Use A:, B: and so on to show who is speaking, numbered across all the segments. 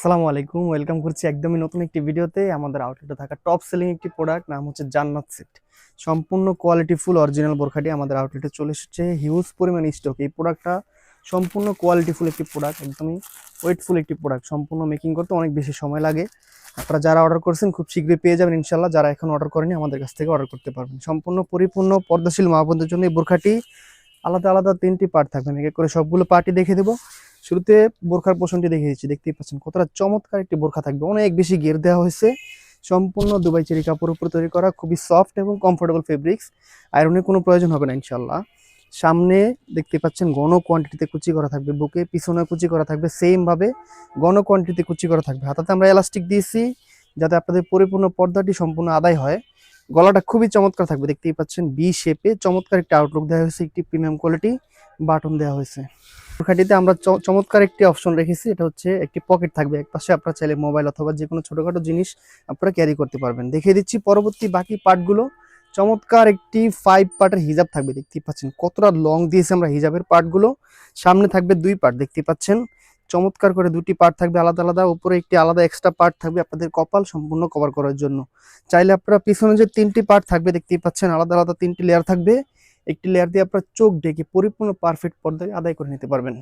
A: আসসালামু আলাইকুম, ওয়েলকাম করছি একদমই নতুন একটি ভিডিওতে। আমাদের আউটলেটে থাকা টপ সেলিং একটি প্রোডাক্ট নাম হচ্ছে জান্নাত সেট। সম্পূর্ণ কোয়ালিটি ফুল অরিজিনাল বোরখাটি আমাদের আউটলেটে চলে এসেছে হিউজ পরিমাণ স্টক। এই প্রোডাক্টটা সম্পূর্ণ কোয়ালিটি ফুল একটি প্রোডাক্ট, একদমই ওয়েটফুল একটি প্রোডাক্ট। সম্পূর্ণ মেকিং করতে অনেক বেশি সময় লাগে। আপনারা যারা অর্ডার করেছেন খুব শীঘ্রই পেয়ে যাবেন ইনশাল্লাহ। যারা এখন অর্ডার করেনি আমাদের কাছ থেকে অর্ডার করতে পারবেন। সম্পূর্ণ পরিপূর্ণ পর্দাশীল মা বোনদের জন্য এই বোরখাটি আলাদা আলাদা 3টি পার্ট থাকবে। আমি এক এক করে সবগুলো পার্টই দেখে দেবো। শুরুতে বোরখার পোষণটি দেখে দিচ্ছি, দেখতেই পাচ্ছেন কতটা চমৎকার একটি বোরখা থাকবে। অনেক বেশি ঘের দেওয়া হয়েছে, সম্পূর্ণ দুবাই চেরি কাপড়ের উপর তৈরি করা, খুবই সফট এবং কমফোর্টেবল ফেব্রিক্স। আয়রনের কোনো প্রয়োজন হবে না ইনশাল্লাহ। সামনে দেখতে পাচ্ছেন ঘন কোয়ান্টিটিতে কুচি করা থাকবে, বুকে পিছনে কুচি করা থাকবে, সেম ভাবে ঘন কোয়ান্টিটিতে কুচি করা থাকবে। হাতাতে আমরা এলাস্টিক দিয়েছি যাতে আপনাদের পরিপূর্ণ পর্দাটি সম্পূর্ণ আদায় হয়। গলাটা খুবই চমৎকার থাকবে, দেখতেই পাচ্ছেন বি শেপে চমৎকার একটা আউটলুক দেওয়া হয়েছে, একটি প্রিমিয়াম কোয়ালিটি বাটন দেওয়া হয়েছে। বোরখাটিতে আমরা চমৎকার একটি অপশন রেখেছি, এটা হচ্ছে একটি পকেট থাকবে এক পাশে। আপনারা চাইলে মোবাইল অথবা যে কোনো ছোটখাটো জিনিস আপনারা ক্যারি করতে পারবেন। দেখিয়ে দিচ্ছি পরবর্তী বাকি পার্টগুলো। চমৎকার একটি 5 পার্টের হিজাব থাকবে, দেখতেই পাচ্ছেন কতটা লং দিয়েছে আমরা হিজাবের পার্টগুলো। সামনে থাকবে 2 পার্ট, দেখতেই পাচ্ছেন চমৎকার করে 2টি পার্ট থাকবে আলাদা আলাদা। উপরে একটি আলাদা এক্সট্রা পার্ট থাকবে আপনাদের কপাল সম্পূর্ণ কভার করার জন্য। চাইলে আপনারা পিছনে যে 3টি পার্ট থাকবে দেখতেই পাচ্ছেন আলাদা আলাদা 3টি লেয়ার থাকবে। একটি লেয়ার দিয়ে আপনার চোখ ঢেকে পরিপূর্ণ পারফেক্ট পর্দায় আদায় করে নিতে পারবেন।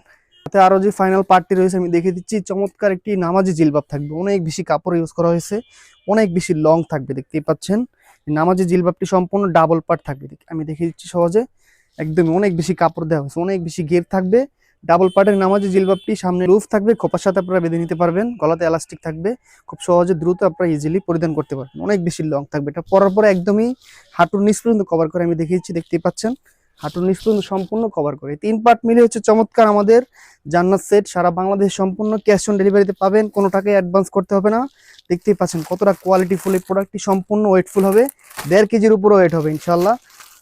A: সাথে আরো যে ফাইনাল পার্টটি রয়েছে আমি দেখিয়ে দিচ্ছি, চমৎকার একটি নামাজি জিলবাব থাকবে। অনেক বেশি কাপড় ইউজ করা হয়েছে, অনেক বেশি লং থাকবে, দেখতেই পাচ্ছেন। নামাজি জিলবাবটি সম্পূর্ণ ডাবল পার্ট থাকবে, আমি দেখিয়ে দিচ্ছি সহজে। একদমই অনেক বেশি কাপড় দেওয়া হয়েছে, অনেক বেশি ঘের থাকবে। ডাবল পার্টের নামাজি জিলবাবটি সামনে লুফ থাকবে, খোপার সাথে আপনারা বেঁধে নিতে পারবেন। গলাতে এলাস্টিক থাকবে, খুব সহজে দ্রুত আপনারা ইজিলি পরিধান করতে পারবেন। অনেক বেশি লং থাকবে, এটা পরার পরে একদমই হাঁটুর নিচ পর্যন্ত কভার করে আমি দেখিয়েছি, দেখতেই পাচ্ছেন হাঁটুর নিচ পর্যন্ত সম্পূর্ণ কভার করে। 3 পার্ট মিলে হচ্ছে চমৎকার আমাদের জান্নাত সেট। সারা বাংলাদেশ সম্পূর্ণ ক্যাশ অন ডেলিভারিতে পাবেন, কোনো টাকায় অ্যাডভান্স করতে হবে না। দেখতেই পাচ্ছেন কতটা কোয়ালিটি ফুল এই প্রোডাক্টটি, সম্পূর্ণ ওয়েটফুল হবে, 1.5 কেজির উপরে ওয়েট হবে ইনশাল্লাহ।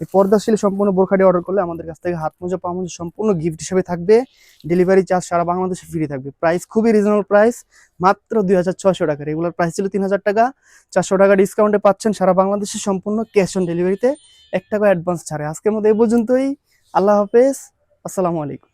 A: এই পর্দাশীল সম্পূর্ণ বোরখাটি অর্ডার করলে আমাদের কাছ থেকে হাত মোজা পা মোজা সম্পূর্ণ গিফট হিসেবে থাকবে। ডেলিভারি চার্জ সারা বাংলাদেশে ফ্রি থাকবে। প্রাইস খুবই রিজনেবল প্রাইস, মাত্র 2600 টাকা। রেগুলার প্রাইস ছিল 3000 টাকা, 400 টাকা ডিসকাউন্টে পাচ্ছেন সারা বাংলাদেশে সম্পূর্ণ ক্যাশ অন ডেলিভারিতে, 1 টাকা অ্যাডভান্স ছাড়ে। আজকের মতো এই পর্যন্তই। আল্লাহ হাফেজ, আসসালামু আলাইকুম।